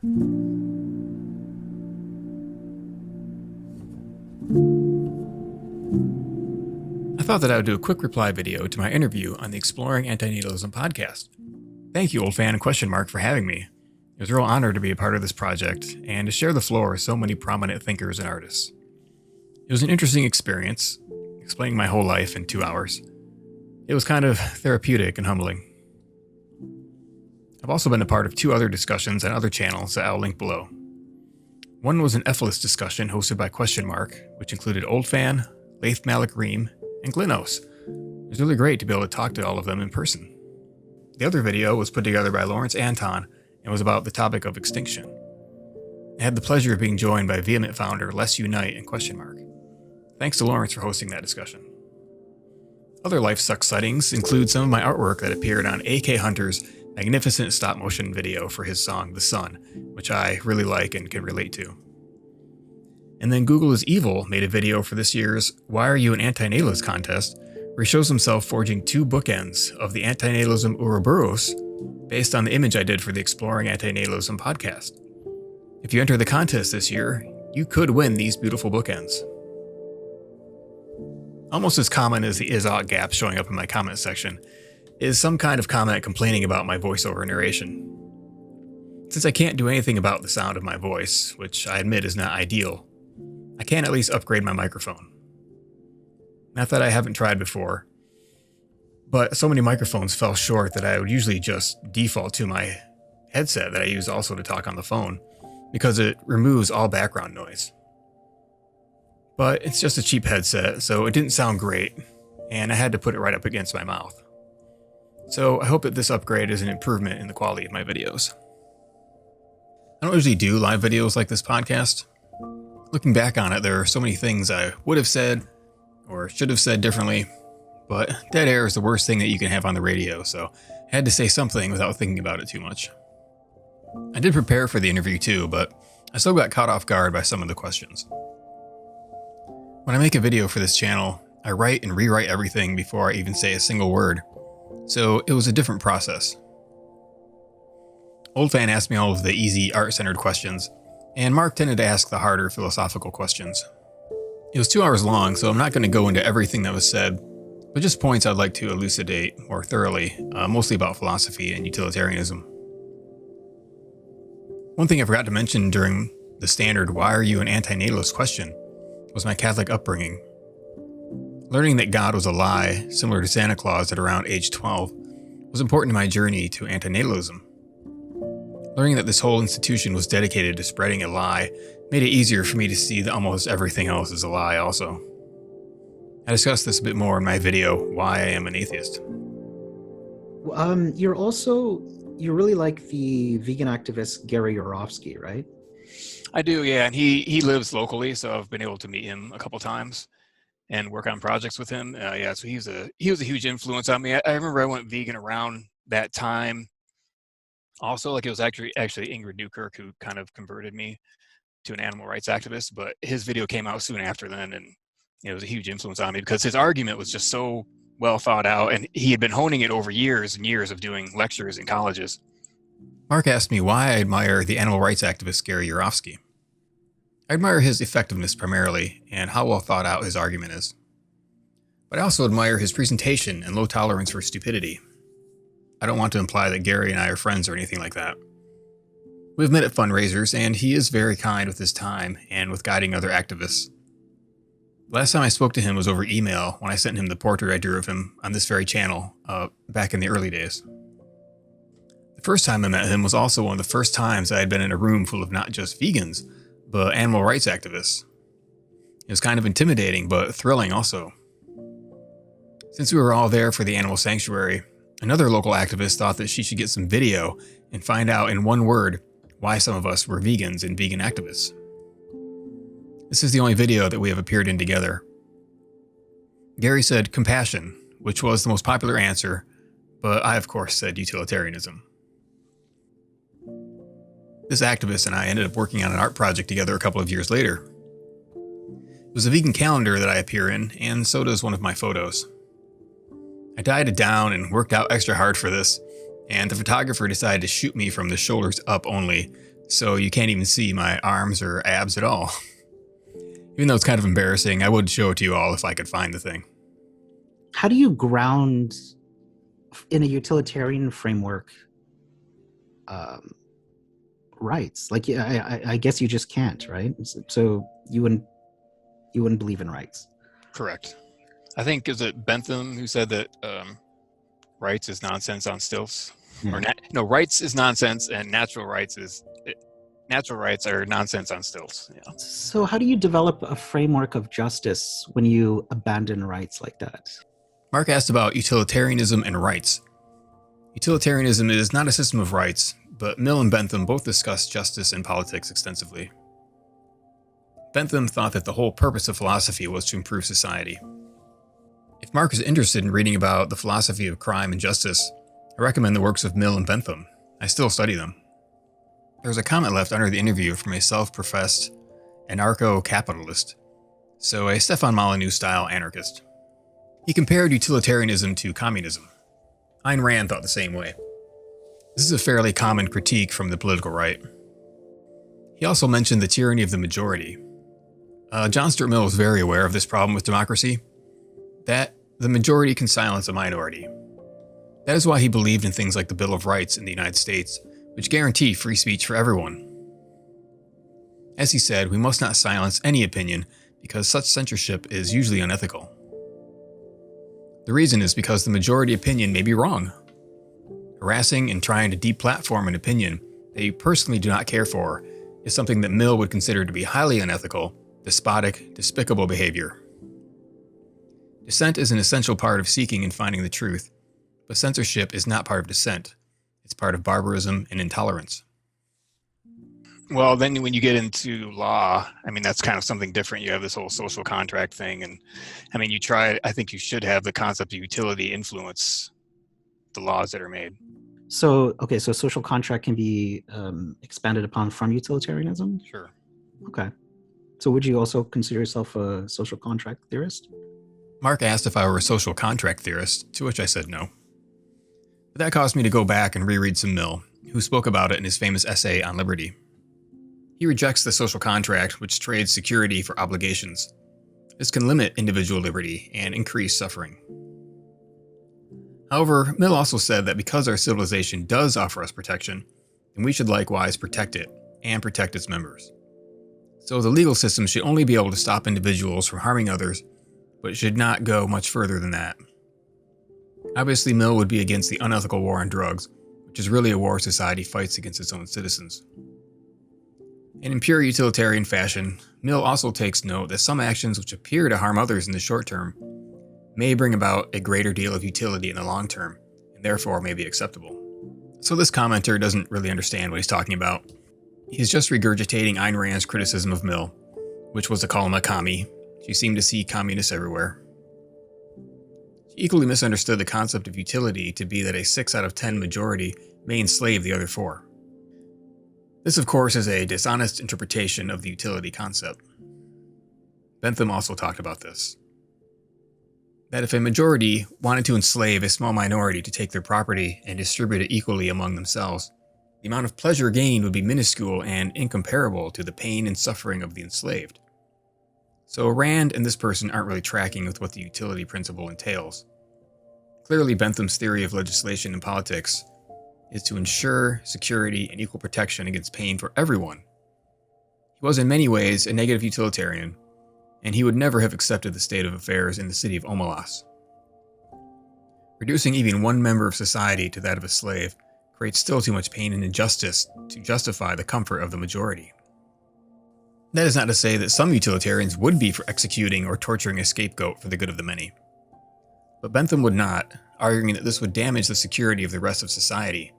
I thought that I would do a quick reply video to my interview on the Exploring Antinatalism Podcast. Thank you, Oldphan and ? For having me. It was a real honor to be a part of this project and to share the floor with so many prominent thinkers and artists. It was an interesting experience, explaining my whole life in 2 hours. It was kind of therapeutic and humbling. I've also been a part of 2 other discussions on other channels that I'll link below. One was an EFIList discussion hosted by ? Which included Oldphan, Laith, Malek, Reem, and Glynos. It was really great to be able to talk to all of them in person. The other video was put together by Anton and was about the topic of extinction. I had the pleasure of being joined by Vehement founder Let's Unite and ? Thanks to Lawrence for hosting that discussion. Other Life Sucks sightings include some of my artwork that appeared on A.K. Hunter's magnificent stop-motion video for his song The Sun, which I really like and can relate to. And then GoogleIsEvil made a video for this year's Why Are You An Antinatalist contest, where he shows himself forging 2 bookends of the antinatalism Ouroboros based on the image I did for the Exploring Antinatalism Podcast. If you enter the contest this year, you could win these beautiful bookends. Almost as common as the is-ought gap showing up in my comment section is some kind of comment complaining about my voiceover narration. Since I can't do anything about the sound of my voice, which I admit is not ideal, I can at least upgrade my microphone. Not that I haven't tried before, but so many microphones fell short that I would usually just default to my headset that I use also to talk on the phone, because it removes all background noise. But it's just a cheap headset, so it didn't sound great, and I had to put it right up against my mouth. So I hope that this upgrade is an improvement in the quality of my videos. I don't usually do live videos like this podcast. Looking back on it, there are so many things I would have said or should have said differently, but dead air is the worst thing that you can have on the radio, so I had to say something without thinking about it too much. I did prepare for the interview too, but I still got caught off guard by some of the questions. When I make a video for this channel, I write and rewrite everything before I even say a single word, so it was a different process. Oldphan asked me all of the easy art-centered questions, and Mark tended to ask the harder philosophical questions. It was 2 hours long, so I'm not going to go into everything that was said, but just points I'd like to elucidate more thoroughly, mostly about philosophy and utilitarianism. One thing I forgot to mention during the standard "Why are you an antinatalist?" question was my Catholic upbringing. Learning that God was a lie, similar to Santa Claus at around age 12, was important to my journey to antinatalism. Learning that this whole institution was dedicated to spreading a lie made it easier for me to see that almost everything else is a lie also. I discussed this a bit more in my video, Why I Am An Atheist. You really like the vegan activist Gary Yourofsky, right? I do, yeah, and he lives locally, so I've been able to meet him a couple times and work on projects with him. So he was a huge influence on me. I remember I went vegan around that time. Also, like it was actually Ingrid Newkirk who kind of converted me to an animal rights activist, but his video came out soon after then, and it was a huge influence on me because his argument was just so well thought out, and he had been honing it over years and years of doing lectures in colleges. Mark asked me why I admire the animal rights activist Gary Yourofsky. I admire his effectiveness primarily, and how well thought out his argument is. But I also admire his presentation and low tolerance for stupidity. I don't want to imply that Gary and I are friends or anything like that. We've met at fundraisers, and he is very kind with his time and with guiding other activists. Last time I spoke to him was over email when I sent him the portrait I drew of him on this very channel back in the early days. The first time I met him was also one of the first times I had been in a room full of not just vegans, but animal rights activists. It was kind of intimidating, but thrilling also. Since we were all there for the animal sanctuary, another local activist thought that she should get some video and find out in one word why some of us were vegans and vegan activists. This is the only video that we have appeared in together. Gary said compassion, which was the most popular answer, but I of course said utilitarianism. This activist and I ended up working on an art project together a couple of years later. It was a vegan calendar that I appear in, and so does one of my photos. I dieted down and worked out extra hard for this, and the photographer decided to shoot me from the shoulders up only, so you can't even see my arms or abs at all. Even though it's kind of embarrassing, I would show it to you all if I could find the thing. How do you ground in a utilitarian framework rights? Like, I guess you just can't, right? So you wouldn't believe in rights. Correct. I think, is it Bentham who said that rights is nonsense on stilts? Yeah. Or rights is nonsense and natural rights are nonsense on stilts. Yeah. So how do you develop a framework of justice when you abandon rights like that? Mark asked about utilitarianism and rights. Utilitarianism is not a system of rights, but Mill and Bentham both discuss justice and politics extensively. Bentham thought that the whole purpose of philosophy was to improve society. If Mark is interested in reading about the philosophy of crime and justice, I recommend the works of Mill and Bentham. I still study them. There was a comment left under the interview from a self-professed anarcho-capitalist, so a Stefan Molyneux-style anarchist. He compared utilitarianism to communism. Ayn Rand thought the same way. This is a fairly common critique from the political right. He also mentioned the tyranny of the majority. John Stuart Mill was very aware of this problem with democracy, that the majority can silence a minority. That is why he believed in things like the Bill of Rights in the United States, which guarantee free speech for everyone. As he said, we must not silence any opinion because such censorship is usually unethical. The reason is because the majority opinion may be wrong. Harassing and trying to deplatform an opinion that you personally do not care for is something that Mill would consider to be highly unethical, despotic, despicable behavior. Dissent is an essential part of seeking and finding the truth, but censorship is not part of dissent. It's part of barbarism and intolerance. Well, then when you get into law, I mean, that's kind of something different. You have this whole social contract thing. And I mean, I think you should have the concept of utility influence the laws that are made. So social contract can be expanded upon from utilitarianism? Sure. Okay. So would you also consider yourself a social contract theorist? Mark asked if I were a social contract theorist, to which I said no. But that caused me to go back and reread some Mill, who spoke about it in his famous essay on liberty. He rejects the social contract, which trades security for obligations. This can limit individual liberty and increase suffering. However, Mill also said that because our civilization does offer us protection, then we should likewise protect it and protect its members. So the legal system should only be able to stop individuals from harming others, but it should not go much further than that. Obviously, Mill would be against the unethical war on drugs, which is really a war society fights against its own citizens. And in pure utilitarian fashion, Mill also takes note that some actions which appear to harm others in the short term may bring about a greater deal of utility in the long term, and therefore may be acceptable. So this commenter doesn't really understand what he's talking about. He's just regurgitating Ayn Rand's criticism of Mill, which was to call him a commie. She seemed to see communists everywhere. She equally misunderstood the concept of utility to be that a 6 out of 10 majority may enslave the other 4. This, of course, is a dishonest interpretation of the utility concept. Bentham also talked about this. That if a majority wanted to enslave a small minority to take their property and distribute it equally among themselves, the amount of pleasure gained would be minuscule and incomparable to the pain and suffering of the enslaved. So Rand and this person aren't really tracking with what the utility principle entails. Clearly, Bentham's theory of legislation and politics is to ensure security and equal protection against pain for everyone. He was in many ways a negative utilitarian, and he would never have accepted the state of affairs in the city of Omelas. Reducing even one member of society to that of a slave creates still too much pain and injustice to justify the comfort of the majority. That is not to say that some utilitarians would be for executing or torturing a scapegoat for the good of the many. But Bentham would not, arguing that this would damage the security of the rest of society,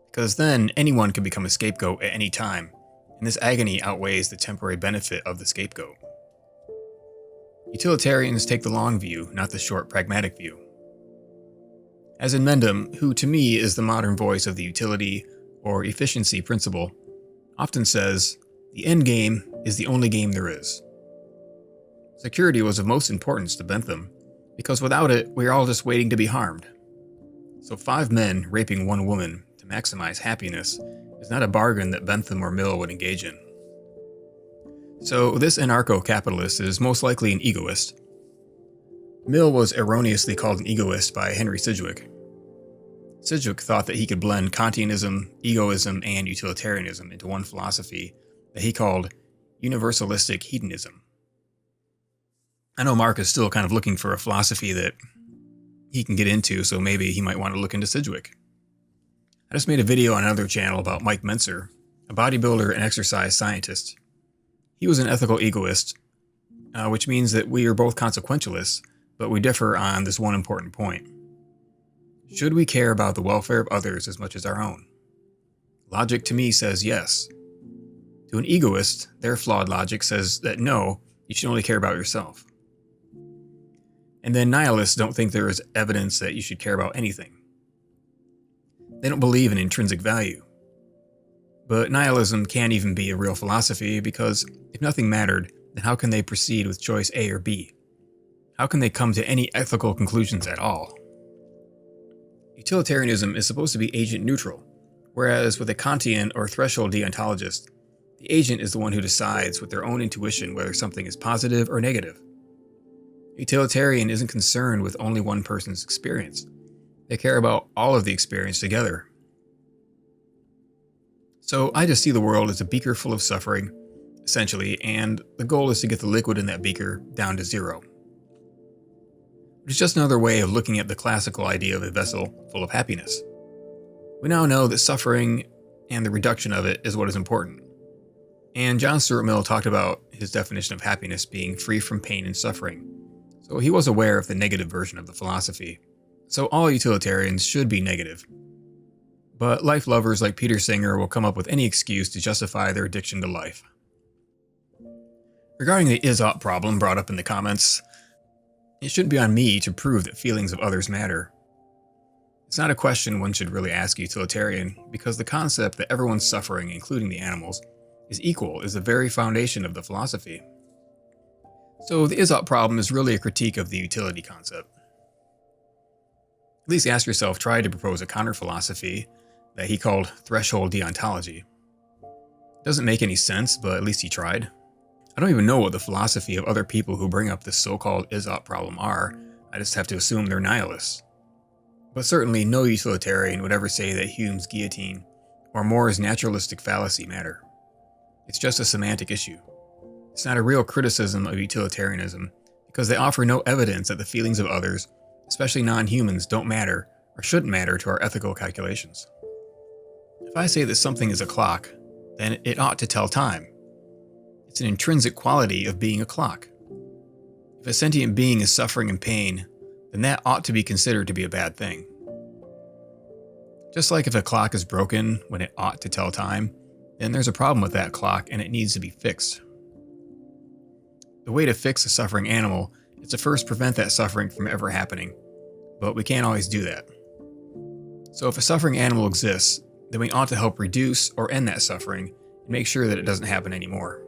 because then anyone could become a scapegoat at any time, and this agony outweighs the temporary benefit of the scapegoat. Utilitarians take the long view, not the short, pragmatic view. As Inmendham, who to me is the modern voice of the utility or efficiency principle, often says, the end game is the only game there is. Security was of most importance to Bentham, because without it, we are all just waiting to be harmed. So 5 men raping 1 woman to maximize happiness is not a bargain that Bentham or Mill would engage in. So this anarcho-capitalist is most likely an egoist. Mill was erroneously called an egoist by Henry Sidgwick. Sidgwick thought that he could blend Kantianism, egoism, and utilitarianism into one philosophy that he called universalistic hedonism. I know Mark is still kind of looking for a philosophy that he can get into, so maybe he might want to look into Sidgwick. I just made a video on another channel about Mike Mentzer, a bodybuilder and exercise scientist. He was an ethical egoist, which means that we are both consequentialists, but we differ on this one important point. Should we care about the welfare of others as much as our own? Logic to me says yes. To an egoist, their flawed logic says that no, you should only care about yourself. And then nihilists don't think there is evidence that you should care about anything. They don't believe in intrinsic value. But nihilism can't even be a real philosophy because if nothing mattered, then how can they proceed with choice A or B? How can they come to any ethical conclusions at all? Utilitarianism is supposed to be agent neutral, whereas with a Kantian or threshold deontologist, the agent is the one who decides with their own intuition whether something is positive or negative. Utilitarian isn't concerned with only one person's experience. They care about all of the experience together. So I just see the world as a beaker full of suffering, essentially, and the goal is to get the liquid in that beaker down to zero. Which is just another way of looking at the classical idea of a vessel full of happiness. We now know that suffering and the reduction of it is what is important. And John Stuart Mill talked about his definition of happiness being free from pain and suffering. So he was aware of the negative version of the philosophy. So all utilitarians should be negative. But life lovers like Peter Singer will come up with any excuse to justify their addiction to life. Regarding the is-ought problem brought up in the comments, it shouldn't be on me to prove that feelings of others matter. It's not a question one should really ask a utilitarian, because the concept that everyone's suffering, including the animals, is equal is the very foundation of the philosophy. So the is-ought problem is really a critique of the utility concept. At least ask yourself, try to propose a counter-philosophy that he called threshold deontology. It doesn't make any sense, but at least he tried. I don't even know what the philosophy of other people who bring up this so-called is-ought problem are. I just have to assume they're nihilists. But certainly no utilitarian would ever say that Hume's guillotine or More's naturalistic fallacy matter. It's just a semantic issue. It's not a real criticism of utilitarianism because they offer no evidence that the feelings of others, especially non-humans, don't matter or shouldn't matter to our ethical calculations. If I say that something is a clock, then it ought to tell time. It's an intrinsic quality of being a clock. If a sentient being is suffering and pain, then that ought to be considered to be a bad thing. Just like if a clock is broken when it ought to tell time, then there's a problem with that clock and it needs to be fixed. The way to fix a suffering animal is to first prevent that suffering from ever happening, but we can't always do that. So if a suffering animal exists, then we ought to help reduce or end that suffering and make sure that it doesn't happen anymore.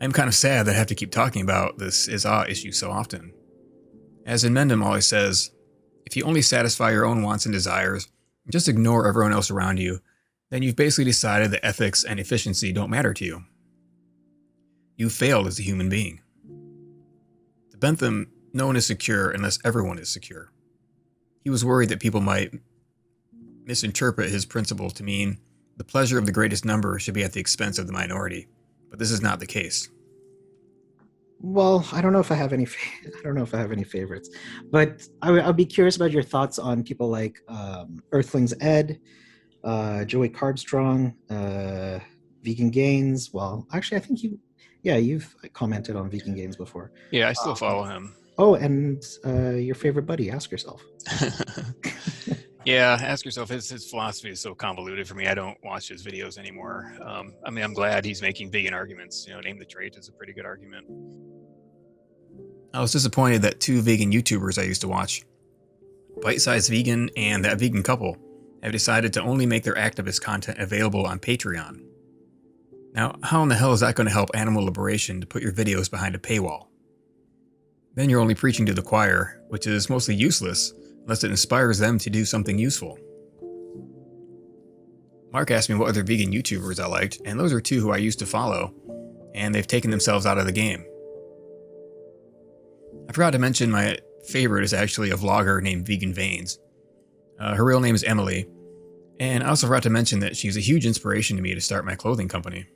I'm kind of sad that I have to keep talking about this is-ought issue so often. As Inmendham always says, if you only satisfy your own wants and desires, and just ignore everyone else around you, then you've basically decided that ethics and efficiency don't matter to you. You failed as a human being. To Bentham, no one is secure unless everyone is secure. He was worried that people might misinterpret his principle to mean the pleasure of the greatest number should be at the expense of the minority, but this is not the case. Well, I don't know if I have any. I don't know if I have any favorites, but I'll be curious about your thoughts on people like Earthlings Ed, Joey Carbstrong, Vegan Gains. Well, actually, I think you've commented on Vegan Gains before. Yeah, I still follow him. Oh, and your favorite buddy, Ask Yourself. Yeah, Ask Yourself. His philosophy is so convoluted for me. I don't watch his videos anymore. I mean, I'm glad he's making vegan arguments. Name the trait is a pretty good argument. I was disappointed that two vegan YouTubers I used to watch, Bite Size Vegan and That Vegan Couple, have decided to only make their activist content available on Patreon. Now, how in the hell is that going to help animal liberation to put your videos behind a paywall? Then you're only preaching to the choir, which is mostly useless unless it inspires them to do something useful. Mark asked me what other vegan YouTubers I liked, and those are two who I used to follow, and they've taken themselves out of the game. I forgot to mention my favorite is actually a vlogger named Vegan Veins. Her real name is Emily, and I also forgot to mention that she's a huge inspiration to me to start my clothing company.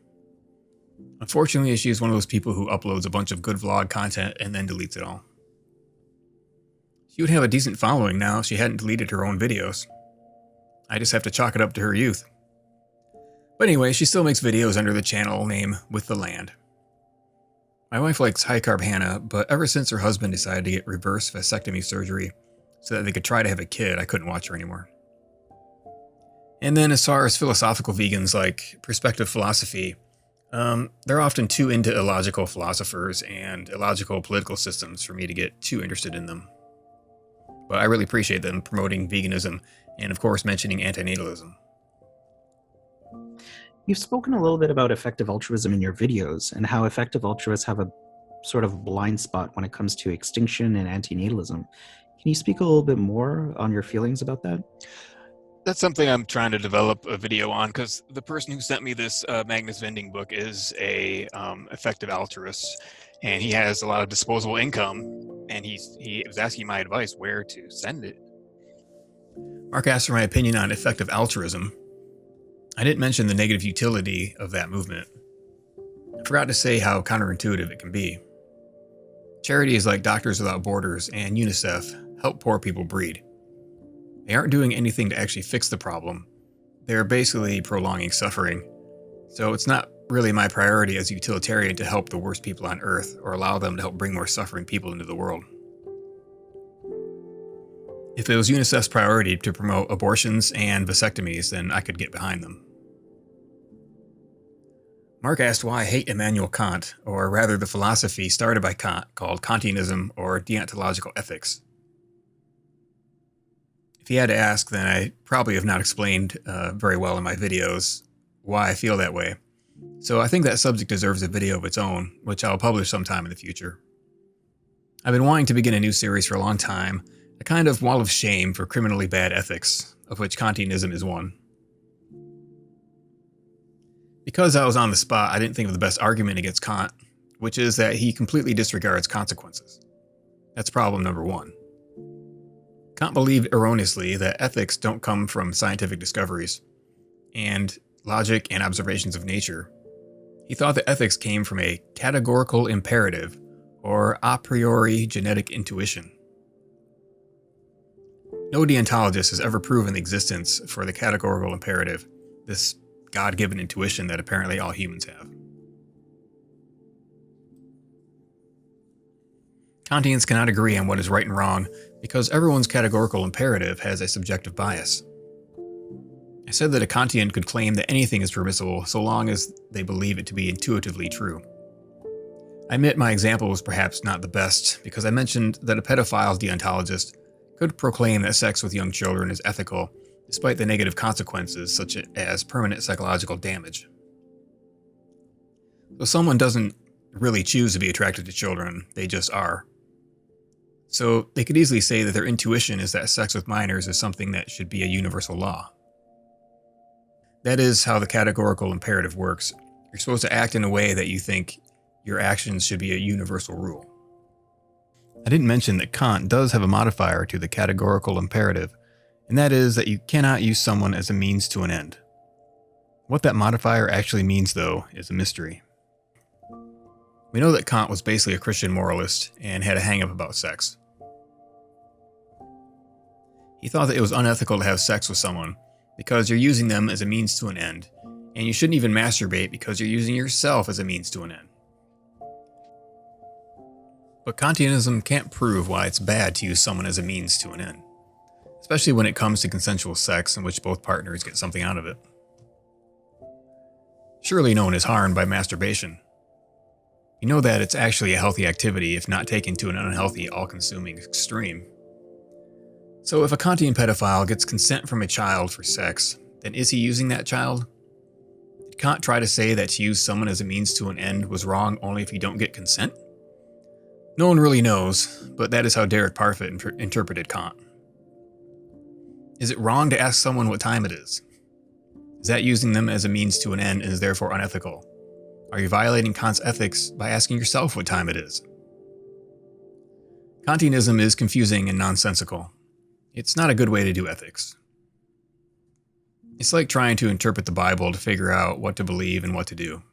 Unfortunately, she's one of those people who uploads a bunch of good vlog content and then deletes it all. She would have a decent following now if she hadn't deleted her own videos. I just have to chalk it up to her youth. But anyway, she still makes videos under the channel name With the Land. My wife likes high-carb Hannah, but ever since her husband decided to get reverse vasectomy surgery so that they could try to have a kid, I couldn't watch her anymore. And then as far as philosophical vegans like perspective philosophy, they're often too into illogical philosophers and illogical political systems for me to get too interested in them. But I really appreciate them promoting veganism and, of course, mentioning antinatalism. You've spoken a little bit about effective altruism in your videos and how effective altruists have a sort of blind spot when it comes to extinction and antinatalism. Can you speak a little bit more on your feelings about that? That's something I'm trying to develop a video on, because the person who sent me this Magnus Vending book is a effective altruist, and he has a lot of disposable income, and he was asking my advice where to send it. Mark asked for my opinion on effective altruism. I didn't mention the negative utility of that movement. I forgot to say how counterintuitive it can be. Charities like Doctors Without Borders and UNICEF help poor people breed. They aren't doing anything to actually fix the problem. They're basically prolonging suffering. So it's not really my priority as a utilitarian to help the worst people on Earth or allow them to help bring more suffering people into the world. If it was UNICEF's priority to promote abortions and vasectomies, then I could get behind them. Mark asked why I hate Immanuel Kant, or rather the philosophy started by Kant called Kantianism or deontological ethics. If he had to ask, then I probably have not explained very well in my videos why I feel that way. So I think that subject deserves a video of its own, which I'll publish sometime in the future. I've been wanting to begin a new series for a long time, a kind of wall of shame for criminally bad ethics, of which Kantianism is one. Because I was on the spot, I didn't think of the best argument against Kant, which is that he completely disregards consequences. That's problem number one. Kant believed erroneously that ethics don't come from scientific discoveries and logic and observations of nature. He thought that ethics came from a categorical imperative or a priori genetic intuition. No deontologist has ever proven the existence for the categorical imperative, this God-given intuition that apparently all humans have. Kantians cannot agree on what is right and wrong because everyone's categorical imperative has a subjective bias. I said that a Kantian could claim that anything is permissible so long as they believe it to be intuitively true. I admit my example was perhaps not the best because I mentioned that a pedophile deontologist could proclaim that sex with young children is ethical despite the negative consequences such as permanent psychological damage. So someone doesn't really choose to be attracted to children, they just are. So they could easily say that their intuition is that sex with minors is something that should be a universal law. That is how the categorical imperative works. You're supposed to act in a way that you think your actions should be a universal rule. I didn't mention that Kant does have a modifier to the categorical imperative, and that is that you cannot use someone as a means to an end. What that modifier actually means, though, is a mystery. We know that Kant was basically a Christian moralist and had a hang-up about sex. He thought that it was unethical to have sex with someone because you're using them as a means to an end, and you shouldn't even masturbate because you're using yourself as a means to an end. But Kantianism can't prove why it's bad to use someone as a means to an end, especially when it comes to consensual sex in which both partners get something out of it. Surely no one is harmed by masturbation. You know that it's actually a healthy activity if not taken to an unhealthy, all-consuming extreme. So if a Kantian pedophile gets consent from a child for sex, then is he using that child? Did Kant try to say that to use someone as a means to an end was wrong only if you don't get consent? No one really knows, but that is how Derek Parfit interpreted Kant. Is it wrong to ask someone what time it is? Is that using them as a means to an end and is therefore unethical? Are you violating Kant's ethics by asking yourself what time it is? Kantianism is confusing and nonsensical. It's not a good way to do ethics. It's like trying to interpret the Bible to figure out what to believe and what to do.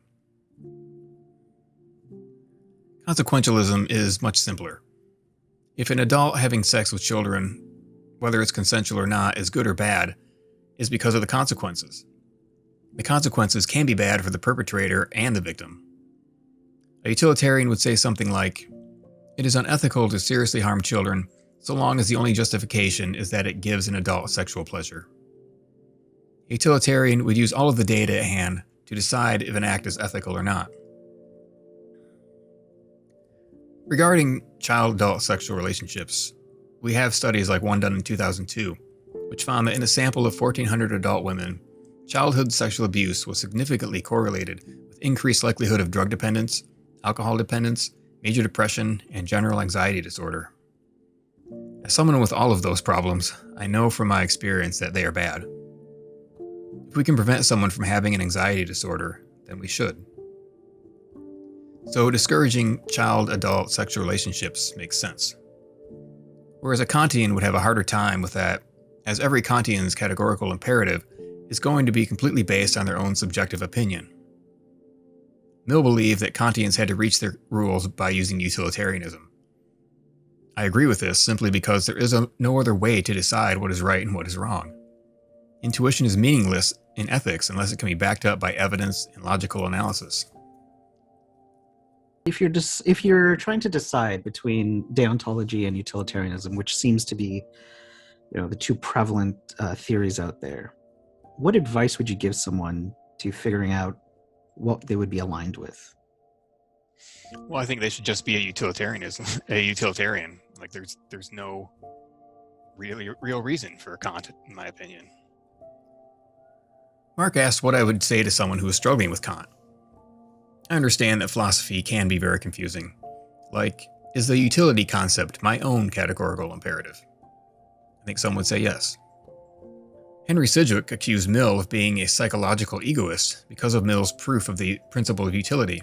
Consequentialism is much simpler. If an adult having sex with children, whether it's consensual or not, is good or bad, is because of the consequences. The consequences can be bad for the perpetrator and the victim. A utilitarian would say something like, "It is unethical to seriously harm children so long as the only justification is that it gives an adult sexual pleasure." A utilitarian would use all of the data at hand to decide if an act is ethical or not. Regarding child-adult sexual relationships, we have studies like one done in 2002, which found that in a sample of 1,400 adult women, childhood sexual abuse was significantly correlated with increased likelihood of drug dependence, alcohol dependence, major depression, and general anxiety disorder. As someone with all of those problems, I know from my experience that they are bad. If we can prevent someone from having an anxiety disorder, then we should. So discouraging child-adult sexual relationships makes sense. Whereas a Kantian would have a harder time with that, as every Kantian's categorical imperative is going to be completely based on their own subjective opinion. Mill believed that Kantians had to reach their rules by using utilitarianism. I agree with this simply because there is no other way to decide what is right and what is wrong. Intuition is meaningless in ethics unless it can be backed up by evidence and logical analysis. If you're trying to decide between deontology and utilitarianism, which seems to be, the two prevalent theories out there, what advice would you give someone to figuring out what they would be aligned with? Well, I think they should just be a utilitarian. Like there's no real reason for Kant, in my opinion. Mark asked what I would say to someone who is struggling with Kant. I understand that philosophy can be very confusing. Like, is the utility concept my own categorical imperative? I think some would say yes. Henry Sidgwick accused Mill of being a psychological egoist because of Mill's proof of the principle of utility.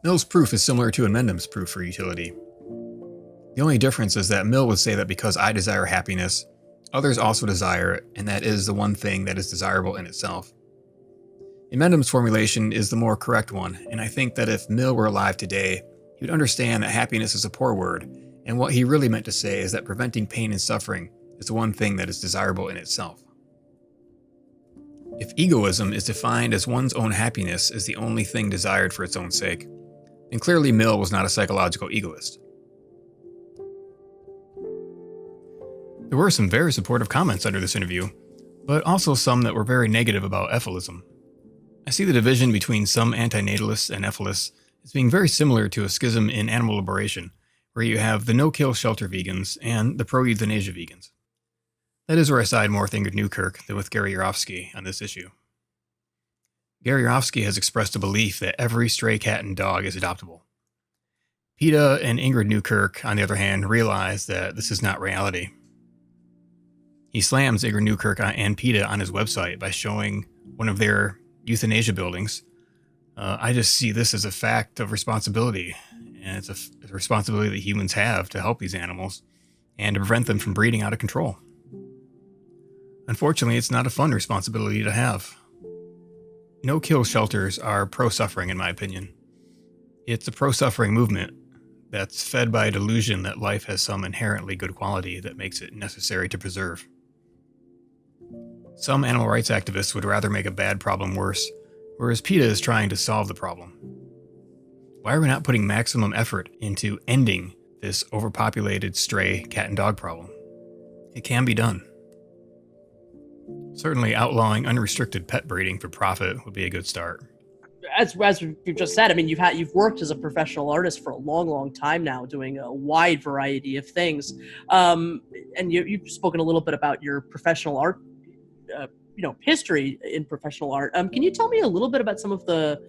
Mill's proof is similar to Inmendham's proof for utility. The only difference is that Mill would say that because I desire happiness, others also desire it, and that is the one thing that is desirable in itself. Inmendham's formulation is the more correct one, and I think that if Mill were alive today, he would understand that happiness is a poor word, and what he really meant to say is that preventing pain and suffering is the one thing that is desirable in itself. If egoism is defined as one's own happiness is the only thing desired for its own sake, then clearly Mill was not a psychological egoist. There were some very supportive comments under this interview, but also some that were very negative about Efilism. I see the division between some antinatalists and Efilists as being very similar to a schism in animal liberation, where you have the no-kill shelter vegans and the pro-euthanasia vegans. That is where I side more with Ingrid Newkirk than with Gary Yourofsky on this issue. Gary Yourofsky has expressed a belief that every stray cat and dog is adoptable. PETA and Ingrid Newkirk, on the other hand, realize that this is not reality. He slams Ingrid Newkirk and PETA on his website by showing one of their euthanasia buildings. I just see this as a fact of responsibility, and it's a responsibility that humans have to help these animals and to prevent them from breeding out of control. Unfortunately, it's not a fun responsibility to have. No-kill shelters are pro-suffering, in my opinion. It's a pro-suffering movement that's fed by a delusion that life has some inherently good quality that makes it necessary to preserve. Some animal rights activists would rather make a bad problem worse, whereas PETA is trying to solve the problem. Why are we not putting maximum effort into ending this overpopulated stray cat and dog problem? It can be done. Certainly outlawing unrestricted pet breeding for profit would be a good start. As you've just said, I mean, you've worked as a professional artist for a long time now, doing a wide variety of things. And you've spoken a little bit about your professional art, history in professional art. Can you tell me a little bit about some of the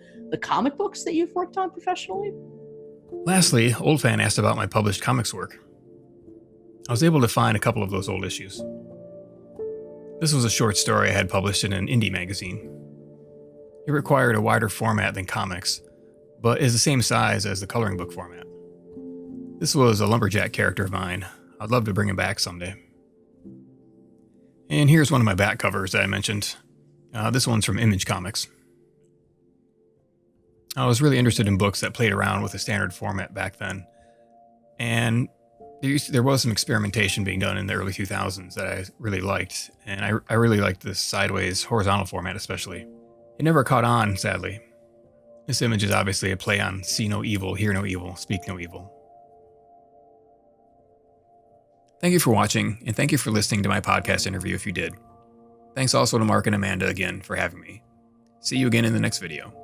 comic books that you've worked on professionally? Lastly, Oldphan asked about my published comics work. I was able to find a couple of those old issues. This was a short story I had published in an indie magazine. It required a wider format than comics, but is the same size as the coloring book format. This was a lumberjack character of mine. I'd love to bring him back someday. And here's one of my back covers that I mentioned. This one's from Image Comics. I was really interested in books that played around with the standard format back then, and there was some experimentation being done in the early 2000s that I really liked, and I really liked this sideways horizontal format especially. It never caught on, sadly. This image is obviously a play on see no evil, hear no evil, speak no evil. Thank you for watching, and thank you for listening to my podcast interview if you did. Thanks also to Mark and Amanda again for having me. See you again in the next video.